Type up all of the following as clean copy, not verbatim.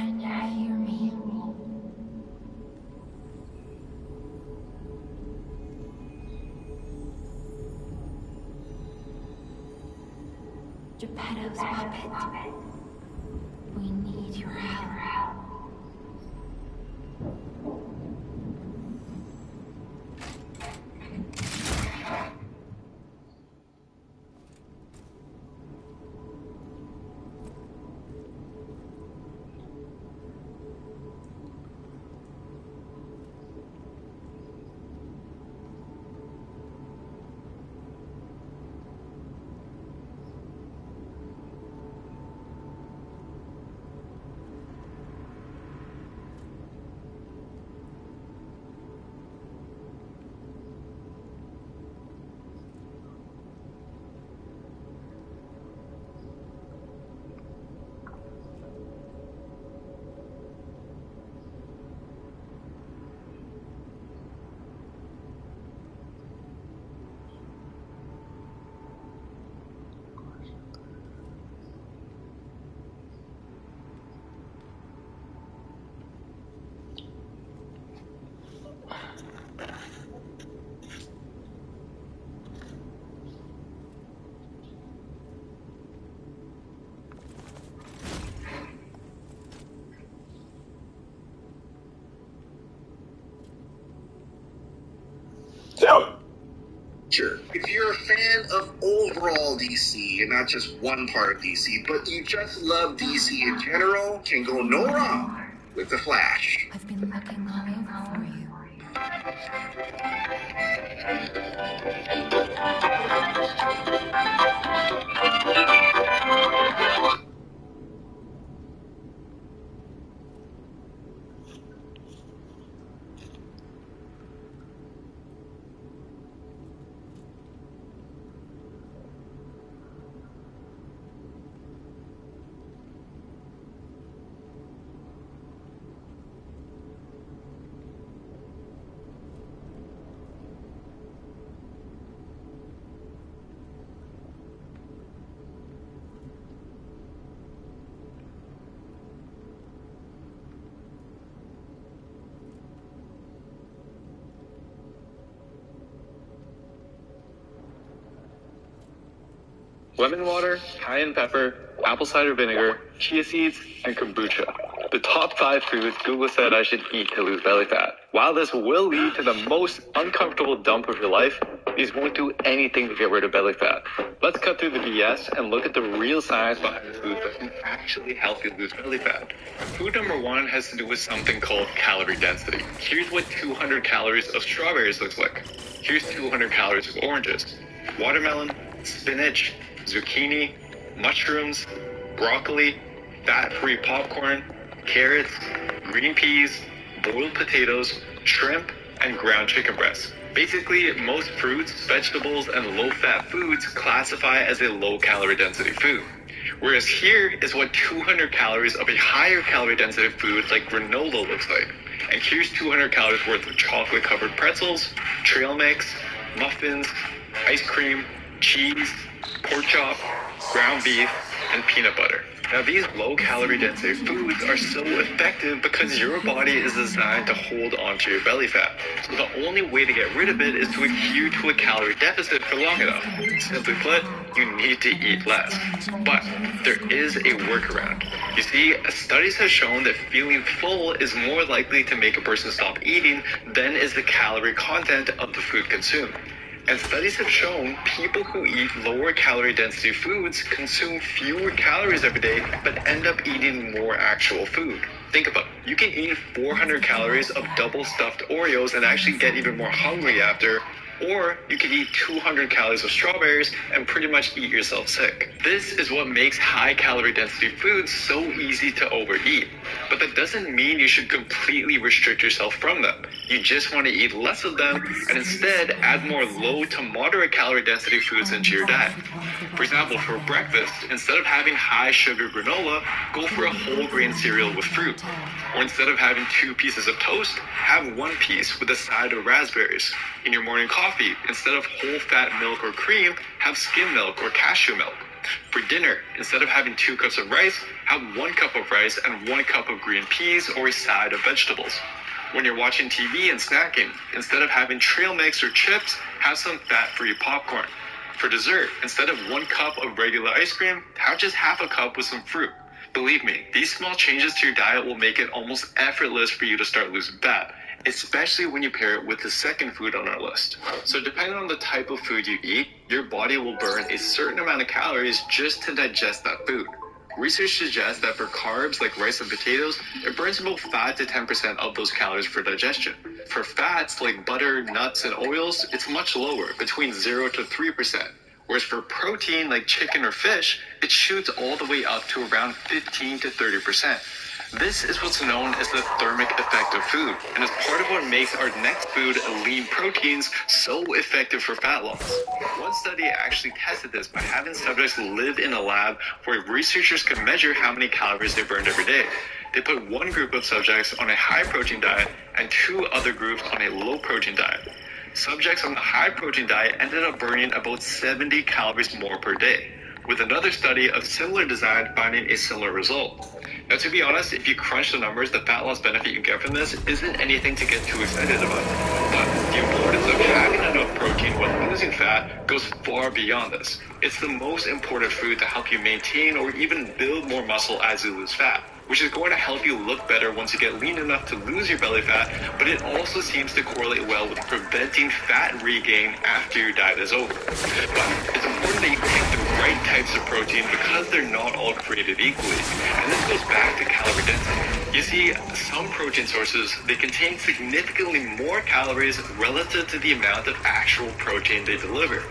Can you hear me? Geppetto's puppet. We need your help. Sure. If you're a fan of overall DC and not just one part of DC, but you just love DC in general, can go no wrong with The Flash. I've been looking all over for you. Lemon water, cayenne pepper, apple cider vinegar, chia seeds, and kombucha. The top 5 foods Google said I should eat to lose belly fat. While this will lead to the most uncomfortable dump of your life, these won't do anything to get rid of belly fat. Let's cut through the BS and look at the real science behind the foods that can actually help you lose belly fat. Food number 1 has to do with something called calorie density. Here's what 200 calories of strawberries looks like. Here's 200 calories of oranges. Watermelon, spinach, zucchini, mushrooms, broccoli, fat-free popcorn, carrots, green peas, boiled potatoes, shrimp, and ground chicken breasts. Basically, most fruits, vegetables, and low-fat foods classify as a low-calorie density food. Whereas here is what 200 calories of a higher calorie density food like granola looks like. And here's 200 calories worth of chocolate-covered pretzels, trail mix, muffins, ice cream, cheese, pork chop, ground beef, and peanut butter. Now these low-calorie density foods are so effective because your body is designed to hold onto your belly fat. So the only way to get rid of it is to adhere to a calorie deficit for long enough. Simply put, you need to eat less. But there is a workaround. You see, studies have shown that feeling full is more likely to make a person stop eating than is the calorie content of the food consumed. And studies have shown people who eat lower calorie density foods consume fewer calories every day, but end up eating more actual food. Think about it. You can eat 400 calories of double stuffed Oreos and actually get even more hungry after, or you can eat 200 calories of strawberries and pretty much eat yourself sick. This is what makes high calorie density foods so easy to overeat. But that doesn't mean you should completely restrict yourself from them. You just want to eat less of them and instead add more low to moderate calorie density foods into your diet. For example, for breakfast, instead of having high sugar granola, go for a whole grain cereal with fruit. Or instead of having 2 pieces of toast, have 1 piece with a side of raspberries. In your morning coffee, instead of whole fat milk or cream, have skim milk or cashew milk. For dinner, instead of having 2 cups of rice, have 1 cup of rice and 1 cup of green peas or a side of vegetables. When you're watching TV and snacking, instead of having trail mix or chips, have some fat-free popcorn. For dessert, instead of 1 cup of regular ice cream, have just half a cup with some fruit. Believe me, these small changes to your diet will make it almost effortless for you to start losing fat, especially when you pair it with the second food on our list. So depending on the type of food you eat, your body will burn a certain amount of calories just to digest that food. Research suggests that for carbs like rice and potatoes, it burns about 5 to 10% of those calories for digestion. For fats like butter, nuts, and oils, it's much lower, between 0 to 3%. Whereas for protein like chicken or fish, it shoots all the way up to around 15 to 30%. This is what's known as the thermic effect of food, and is part of what makes our next food, lean proteins, so effective for fat loss. One study actually tested this by having subjects live in a lab where researchers could measure how many calories they burned every day. They put one group of subjects on a high protein diet and 2 other groups on a low protein diet. Subjects on the high protein diet ended up burning about 70 calories more per day, with another study of similar design finding a similar result. Now, to be honest, if you crunch the numbers, the fat loss benefit you get from this isn't anything to get too excited about. But the importance of having enough protein when losing fat goes far beyond this. It's the most important food to help you maintain or even build more muscle as you lose fat, which is going to help you look better once you get lean enough to lose your belly fat, but it also seems to correlate well with preventing fat regain after your diet is over. But it's important that you pick the right types of protein because they're not all created equally. And this goes back to calorie density. You see, some protein sources, they contain significantly more calories relative to the amount of actual protein they deliver.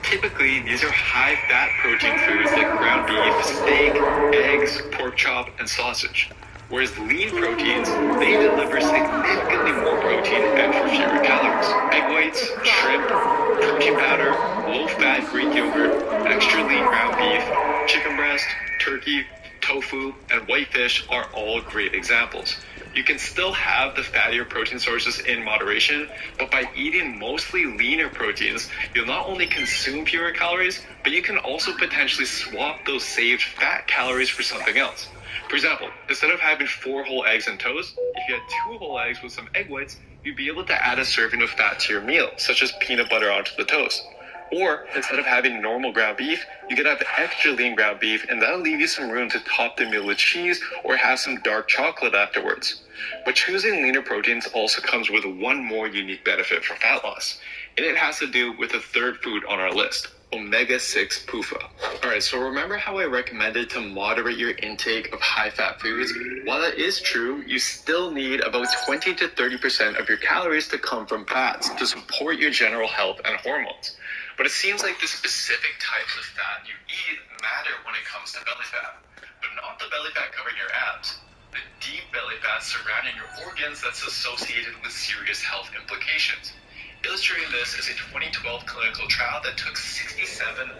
Typically, these are high-fat protein foods like ground beef, steak, eggs, pork chop, and sausage. Whereas lean proteins, they deliver significantly more protein and for fewer calories. Egg whites, shrimp, protein powder, low-fat Greek yogurt, extra lean ground beef, chicken breast, turkey, tofu, and white fish are all great examples. You can still have the fattier protein sources in moderation, but by eating mostly leaner proteins, you'll not only consume fewer calories, but you can also potentially swap those saved fat calories for something else. For example, instead of having 4 whole eggs and toast, if you had 2 whole eggs with some egg whites, you'd be able to add a serving of fat to your meal, such as peanut butter onto the toast. Or, instead of having normal ground beef, you could have extra lean ground beef, and that'll leave you some room to top the meal with cheese or have some dark chocolate afterwards. But choosing leaner proteins also comes with one more unique benefit for fat loss, and it has to do with the third food on our list, omega-6 PUFA. Alright, so remember how I recommended to moderate your intake of high-fat foods? While that is true, you still need about 20 to 30% of your calories to come from fats to support your general health and hormones. But it seems like the specific types of fat you eat matter when it comes to belly fat, but not the belly fat covering your abs. The deep belly fat surrounding your organs that's associated with serious health implications. Illustrating this is a 2012 clinical trial that took 67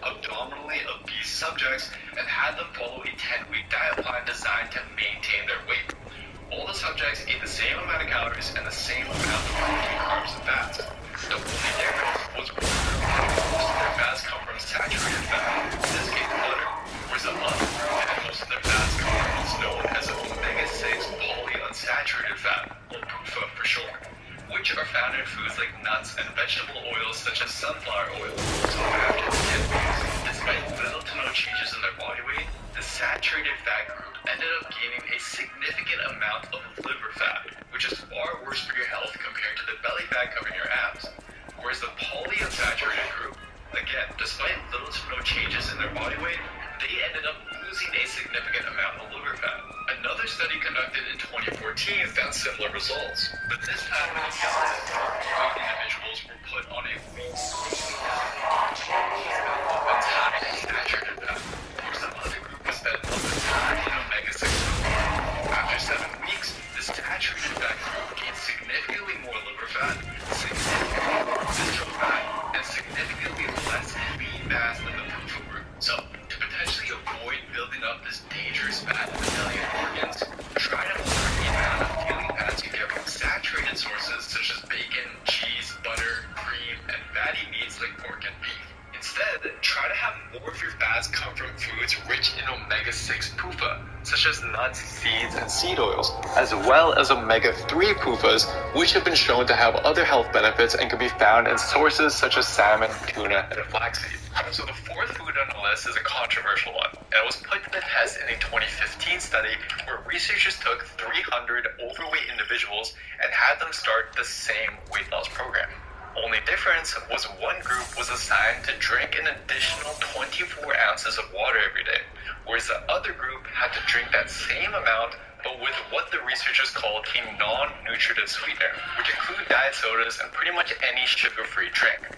abdominally obese subjects and had them follow a 10-week diet plan designed to maintain their weight. All the subjects ate the same amount of calories and the same amount of protein, carbs, and fats. The only difference was most of their fats come from saturated fat, in this case butter, whereas the other group had most of their fats come from what's known as omega-6 polyunsaturated fat, or PUFA for short, which are found in foods like nuts and vegetable oils such as sunflower oil. So after the 10 weeks, despite little to no changes in their body weight, the saturated fat group ended up gaining a significant amount of liver fat, which is far worse for your health compared to the belly fat covering your abs. Whereas the polyunsaturated group, again, despite little to no changes in their body weight, they ended up losing a significant amount of liver fat. Another study conducted in 2014 found similar results, but this time individuals were put on a week of high saturated fat, whereas the other group was fed up with high in omega-6. After 7 weeks, the saturated fat group gained significantly more liver fat, significantly more visceral fat, and significantly less lean mass than the PUFA group. So, to potentially avoid building up this dangerous fat in the belly and organs, try to limit the amount of daily fats you get from saturated sources such as bacon, cheese, butter, cream, and fatty meat as well as omega-3 PUFAs, which have been shown to have other health benefits and can be found in sources such as salmon, tuna, and flaxseed. So the fourth food on the list is a controversial one, and it was put to the test in a 2015 study where researchers took 300 overweight individuals and had them start the same weight loss program. Only difference was one group was assigned to drink an additional 24 ounces of water every day, whereas the other group had to drink that same amount but with what the researchers called a non-nutritive sweetener, which include diet sodas and pretty much any sugar-free drink.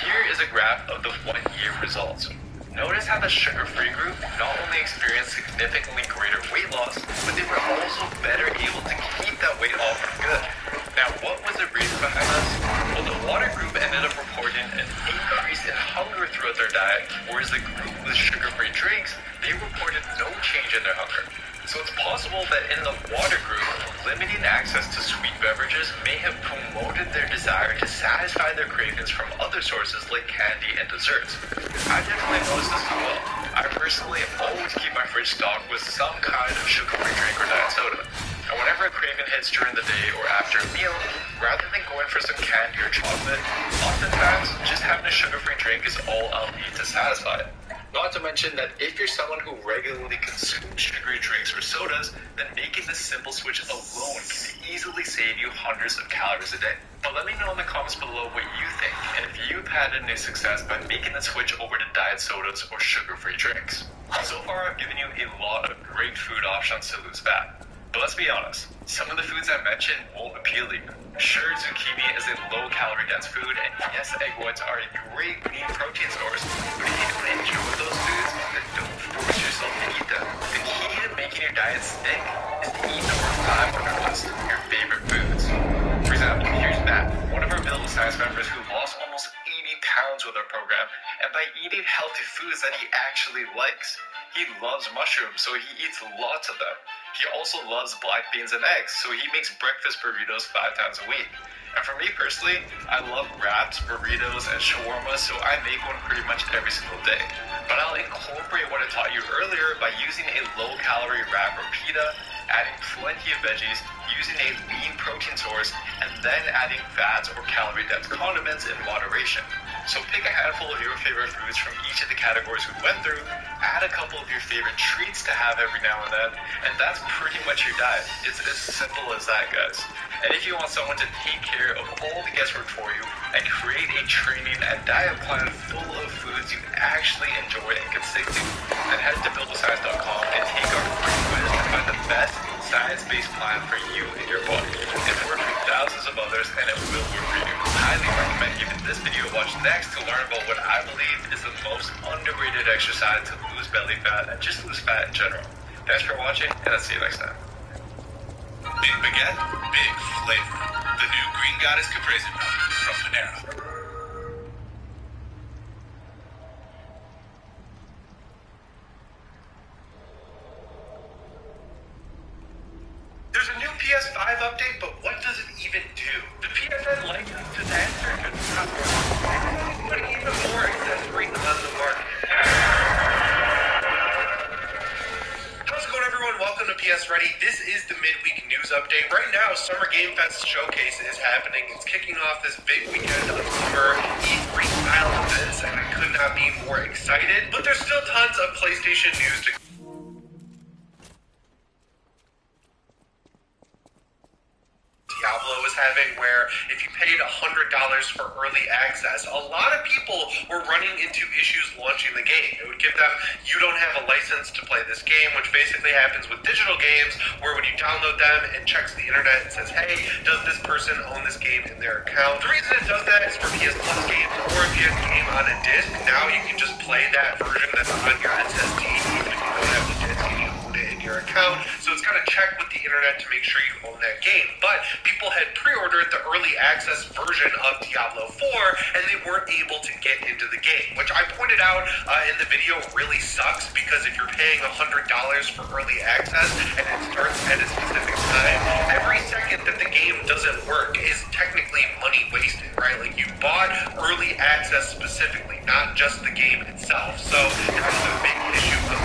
Here is a graph of the 1-year results. Notice how the sugar-free group not only experienced significantly greater weight loss, but they were also better able to keep that weight off for good. Now, what was the reason behind this? Well, the water group ended up reporting an increase in hunger throughout their diet, whereas the group with sugar-free drinks, they reported no change in their hunger. So it's possible that in the water group, limiting access to sweet beverages may have promoted their desire to satisfy their cravings from other sources like candy and desserts. I definitely noticed this as well. I personally always keep my fridge stocked with some kind of sugar-free drink or diet soda. And whenever a craving hits during the day or after a meal, rather than going for some candy or chocolate, oftentimes just having a sugar-free drink is all I'll need to satisfy it. Not to mention that if you're someone who regularly consumes sugary drinks or sodas, then making this simple switch alone can easily save you hundreds of calories a day. But let me know in the comments below what you think, and if you've had any success by making the switch over to diet sodas or sugar-free drinks. So far, I've given you a lot of great food options to lose fat. But let's be honest, some of the foods I mentioned won't appeal to you. Sure, zucchini is a low-calorie dense food, and yes, egg whites are a great lean protein source, but if you don't enjoy those foods, then don't force yourself to eat them. The key to making your diet stick is to eat number 5 on our list, your favorite foods. For example, here's Matt, one of our Build with Science members who lost almost 80 pounds with our program, and by eating healthy foods that he actually likes. He loves mushrooms, so he eats lots of them. He also loves black beans and eggs, so he makes breakfast burritos 5 times a week. And for me personally, I love wraps, burritos, and shawarma, so I make one pretty much every single day. But I'll incorporate what I taught you earlier by using a low-calorie wrap or pita, adding plenty of veggies, using a lean protein source, and then adding fats or calorie-dense condiments in moderation. So pick a handful of your favorite foods from each of the categories we went through, add a couple of your favorite treats to have every now and then, and that's pretty much your diet. It's as simple as that, guys. And if you want someone to take care of all the guesswork for you and create a training and diet plan full of foods you actually enjoy and can stick to, then head to buildwithscience.com and take our free quiz to find the best science-based plan for you and your body. It's worked for thousands of others, and it will work for you. I highly recommend giving this video a watch next to learn about what I believe is the most underrated exercise to lose belly fat and just lose fat in general. Thanks for watching, and I'll see you next time. Big baguette, big flavor. The new Green Goddess Caprese from Panera. There's a new PS5 update, but what does it even do? The PSN license to the answer could not work. But even more accessories on the market. How's it going, everyone? Welcome to PS Ready. This is the midweek news update. Right now, Summer Game Fest Showcase is happening. It's kicking off this big weekend of summer E3 style events, and I could not be more excited. But there's still tons of PlayStation news to Diablo was having, where if you paid $100 for early access, a lot of people were running into issues launching the game. It would give them, you don't have a license to play this game, which basically happens with digital games, where when you download them, it checks the internet and says, hey, does this person own this game in their account? The reason it does that is for PS Plus games, or if you have a game on a disc, now you can just play that version that's on your SSD, even if you don't have the disc and you own it in your account. So it's going to check with the internet to make sure you own that game. But people had pre-ordered the early access version of Diablo 4, and they weren't able to get into the game, which I pointed out in the video really sucks, because if you're paying $100 for early access and it starts at a specific time, every second that the game doesn't work is technically money wasted, right? Like, you bought early access specifically, not just the game itself. So that's the big issue of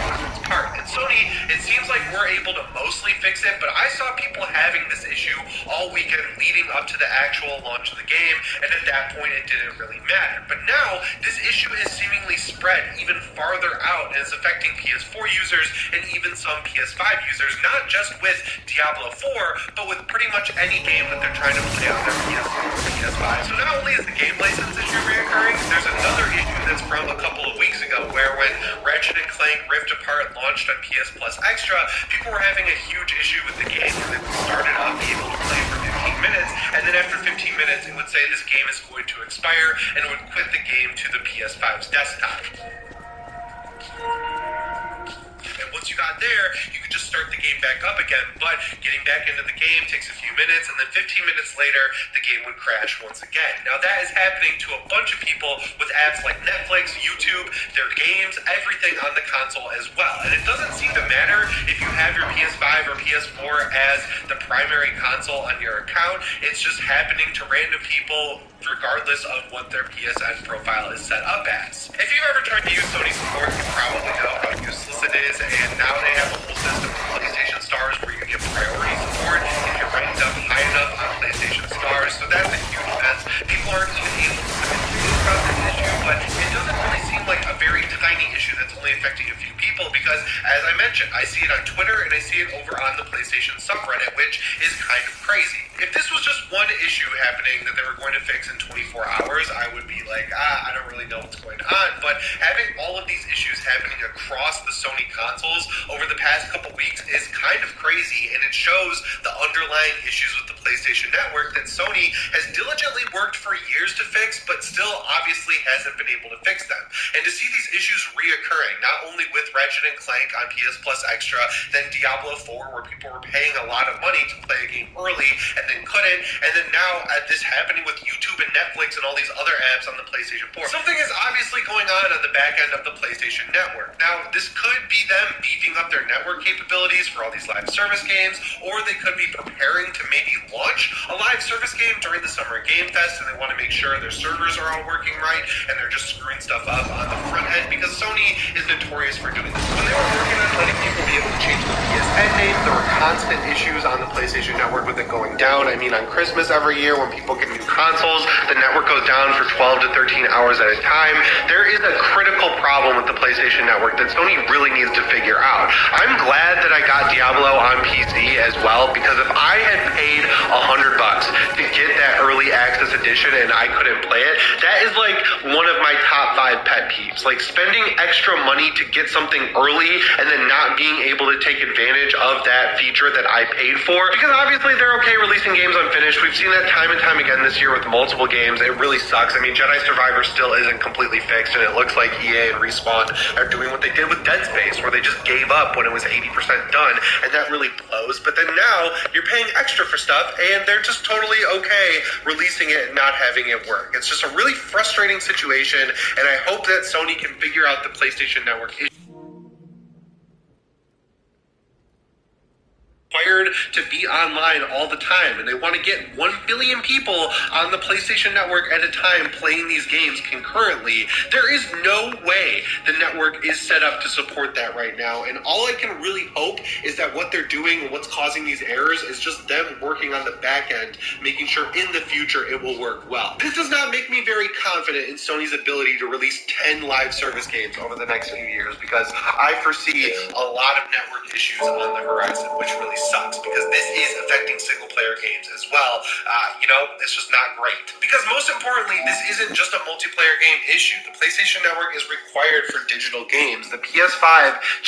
apart. And Sony, it seems like we're able to mostly fix it, but I saw people having this issue all weekend leading up to the actual launch of the game, and at that point it didn't really matter. But now, this issue is seemingly spread even farther out and is affecting PS4 users and even some PS5 users, not just with Diablo 4, but with pretty much any game that they're trying to play on their PS4 or PS5. So not only is the game license issue reoccurring, there's another issue that's from a couple of weeks ago, where when Ratchet & Clank Rift Apart launched on PS Plus Extra, people were having a huge issue with the game, where they would start it up, be able to play for 15 minutes, and then after 15 minutes it would say this game is going to expire, and it would quit the game to the PS5's desktop. And once you got there, you could just start the game back up again, but getting back into the game takes a few minutes, and then 15 minutes later, the game would crash once again. Now that is happening to a bunch of people with apps like Netflix, YouTube, their games, everything on the console as well. And it doesn't seem to matter if you have your PS5 or PS4 as the primary console on your account. It's just happening to random people regardless of what their PSN profile is set up as. If you've ever tried to use Sony support, you probably know how useless it is, and now they have a whole system of PlayStation Stars where you get priority support if you're ranked up high enough on PlayStation Stars, so that's a huge mess. People aren't even able to communicate about this issue, but it doesn't really seem like a very tiny issue that's only affecting a few people, because as I mentioned, I see it on Twitter and I see it over on the PlayStation subreddit, which is kind of crazy. If this was just one issue happening that they were going to fix in 24 hours, I would be like, I don't really know what's going on. But having all of these issues happening across the Sony consoles over the past couple weeks is kind of crazy, and it shows the underlying issues with the PlayStation Network that Sony has diligently worked for years to fix, but still obviously hasn't been able to fix them. And to see these issues reoccurring, not only with Ratchet & Clank on PS Plus Extra, then Diablo 4, where people were paying a lot of money to play a game early and then couldn't, and then now this happening with YouTube and Netflix and all these other apps on the PlayStation 4. Something is obviously going on the back end of the PlayStation Network. Now, this could be them beefing up their network capabilities for all these live service games, or they could be preparing to maybe launch a live service game during the Summer Game Fest, and they want to make sure their servers are all working right, and they're just screwing stuff up on the front end, because Sony is notorious for doing this. When they were working on letting people be able to change the PSN name, there were constant issues on the PlayStation Network with it going down. I mean, on Christmas every year when people get new consoles, the network goes down for 12 to 13 hours at a time. There is a critical problem with the PlayStation Network that Sony really needs to figure out. I'm glad that I got Diablo on PC as well, because if I had paid $100 to get that early access edition and I couldn't play it, that is like one of my top 5 pet peeves. Like spending extra money to get something early and then not being able to take advantage of that feature that I paid for, because obviously they're okay releasing games unfinished. We've seen that time and time again this year with multiple games. It really sucks. I mean, Jedi Survivor still isn't completely fixed, and it looks like EA and Respawn are doing what they did with Dead Space, where they just gave up when it was 80% done, and that really blows. But then now you're paying extra for stuff, and they're just totally okay releasing it and not having it work. It's just a really frustrating situation, and I hope that Sony can figure out the PlayStation Network issue. Required to be online all the time, and they want to get 1 billion people on the PlayStation Network at a time playing these games concurrently. There is no way the network is set up to support that right now, and all I can really hope is that what they're doing and what's causing these errors is just them working on the back end, making sure in the future it will work well. This does not make me very confident in Sony's ability to release 10 live service games over the next few years, because I foresee a lot of network issues on the horizon, which really sucks, because this is affecting single-player games as well. It's just not great. Because most importantly, this isn't just a multiplayer game issue. The PlayStation Network is required for digital games. The PS5